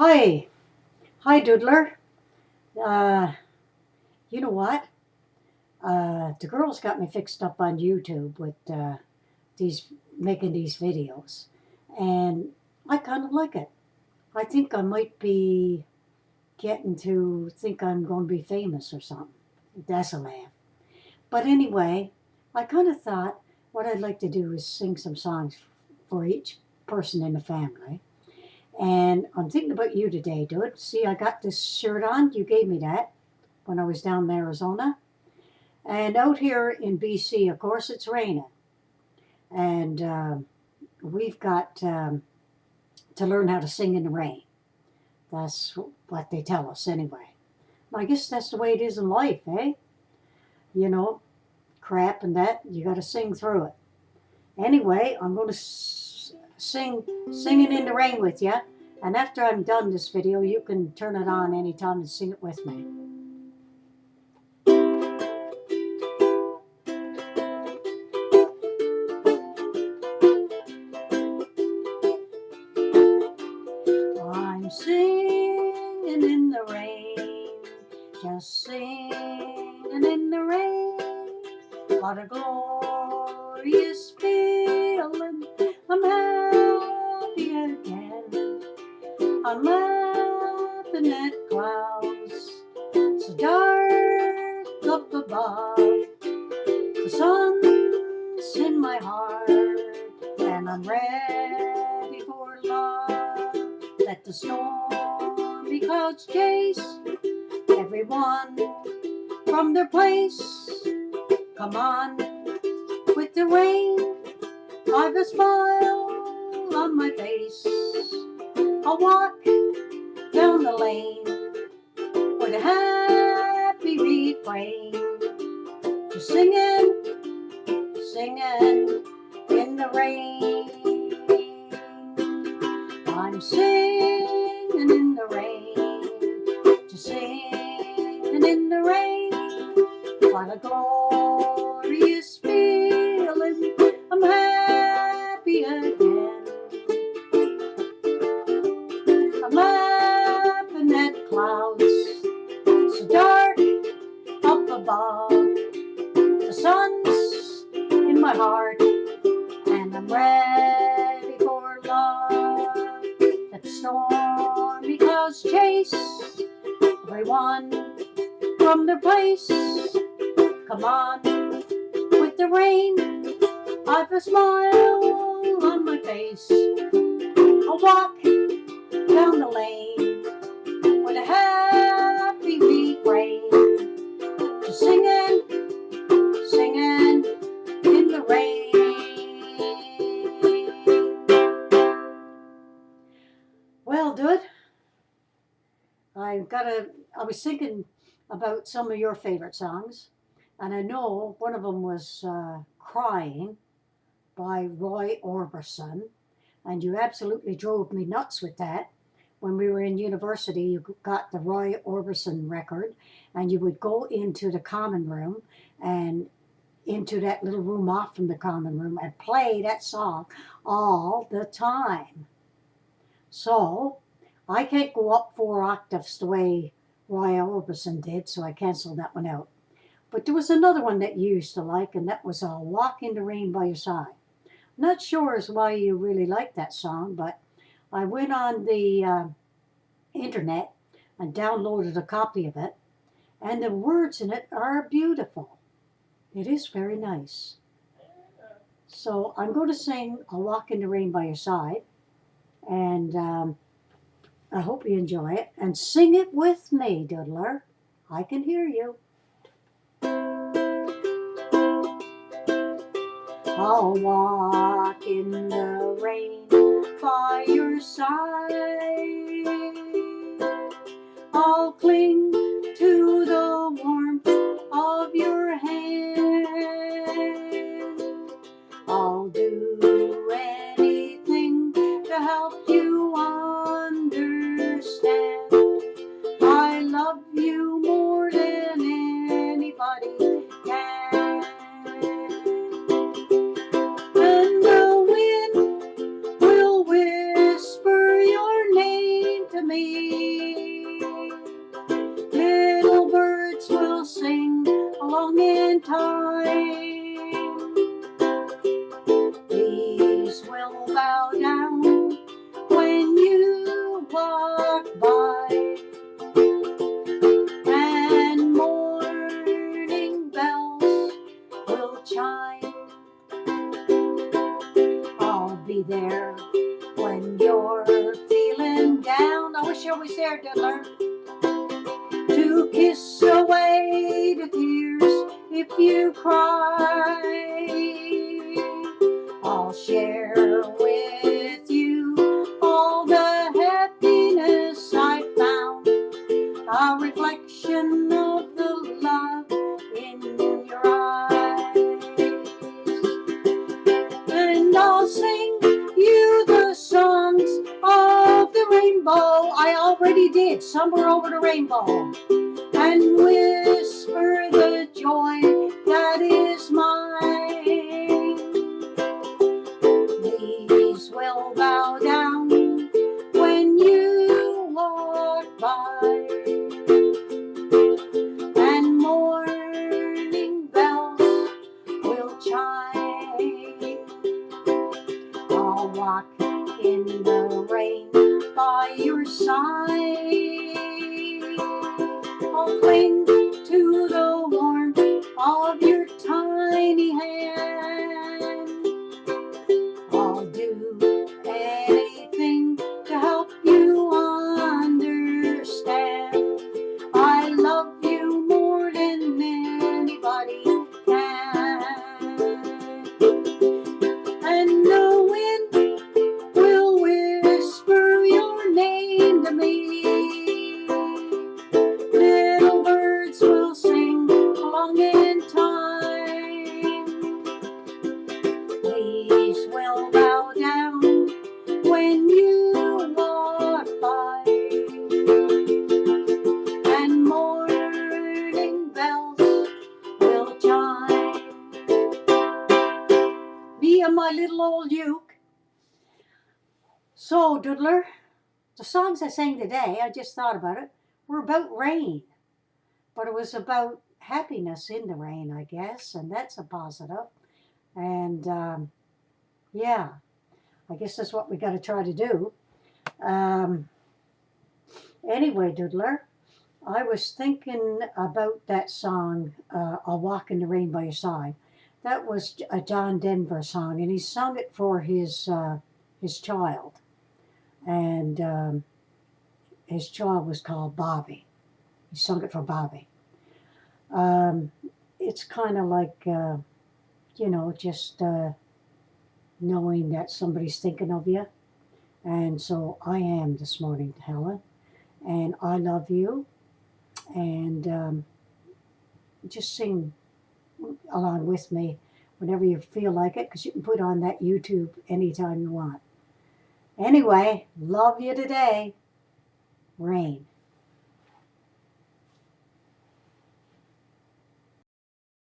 Hi, hi, Dudler. Uh, you know what? The girls got me fixed up on YouTube with these making these videos, and I kind of like it. I think I might be getting to think I'm going to be famous or something. That's a laugh. But anyway, I kind of thought what I'd like to do is sing some songs for each person in the family. And I'm thinking about you today, dude. See, I got this shirt on. You gave me that when I was down in Arizona. And out here in BC, of course, it's raining. And we've got to learn how to sing in the rain. That's what they tell us anyway. I guess that's the way it is in life, eh? You know, crap and that, you got to sing through it. Anyway, I'm going to singing in the rain with you. And after I'm done this video, you can turn it on anytime and sing it with me. I'm singing in the rain, just singing in the rain. What a glorious feeling, I'm happy again. I'm laughing at clouds so dark up above. The sun's in my heart and I'm ready for love. Let the stormy clouds chase everyone from their place. Come on with the rain, I've a smile on my face. I'll walk down the lane with a happy refrain, just singing, singing in the rain. I'm singing in the rain, just singing in the rain. What a glorious feeling, I'm happy again. I'm laughing at clouds so dark up above. The sun's in my heart and I'm ready for love. Let the stormy clouds chase everyone from their place. Come on with the rain, I've a smile on my face. I'll walk down the lane with a happy refrain, just singing, singing in the rain. Well, dude, I was thinking about some of your favorite songs, and I know one of them was Crying by Roy Orbison, and you absolutely drove me nuts with that. When we were in university, you got the Roy Orbison record, and you would go into the common room and into that little room off from the common room and play that song all the time. So I can't go up 4 octaves the way Roy Orbison did, so I canceled that one out. But there was another one that you used to like, and that was I'll Walk in the Rain by Your Side. Not sure as why you really liked that song, but I went on the internet and downloaded a copy of it, and the words in it are beautiful. It is very nice. So I'm going to sing I'll Walk in the Rain by Your Side, and I hope you enjoy it. And sing it with me, Dudler. I can hear you. I'll walk in the rain by your side. I'll cling to the warmth of your hand. I'll do anything to help you understand. I love you more than anybody can. And the wind will whisper your name to me in time. Leaves will bow down when you walk by, and morning bells will chime. I'll be there when you're feeling down. I wish I was there, Dudler, to kiss away the tears if you cry. I'll share with you all the happiness I found, a reflection of the love in your eyes. And I'll sing you the songs of the rainbow. I already did, Somewhere Over the Rainbow, and whisper the joy that is mine. Leaves will bow down when you walk by, and morning bells will chime. I'll walk in the rain by your side. I'll cling to the warmth of your tiny hand. I'll do anything to help you understand. I love you more than anybody can. And the wind will whisper your name to me. Little birds will sing along in time. Leaves will bow down when you walk by, and morning bells will chime. Me and my little old uke. So, Dudler, the songs I sang today, I just thought about it, were about rain. But it was about happiness in the rain, I guess, and that's a positive. And yeah, I guess that's what we got to try to do. Anyway, Dudler, I was thinking about that song, I'll Walk in the Rain by Your Side. That was a John Denver song, and he sung it for his child. And his child was called Bobby. He sung it for Bobby. It's kind of like, just knowing that somebody's thinking of you. And so I am this morning, Helen. And I love you. And just sing along with me whenever you feel like it, because you can put on that YouTube anytime you want. Anyway, love you today. Rain.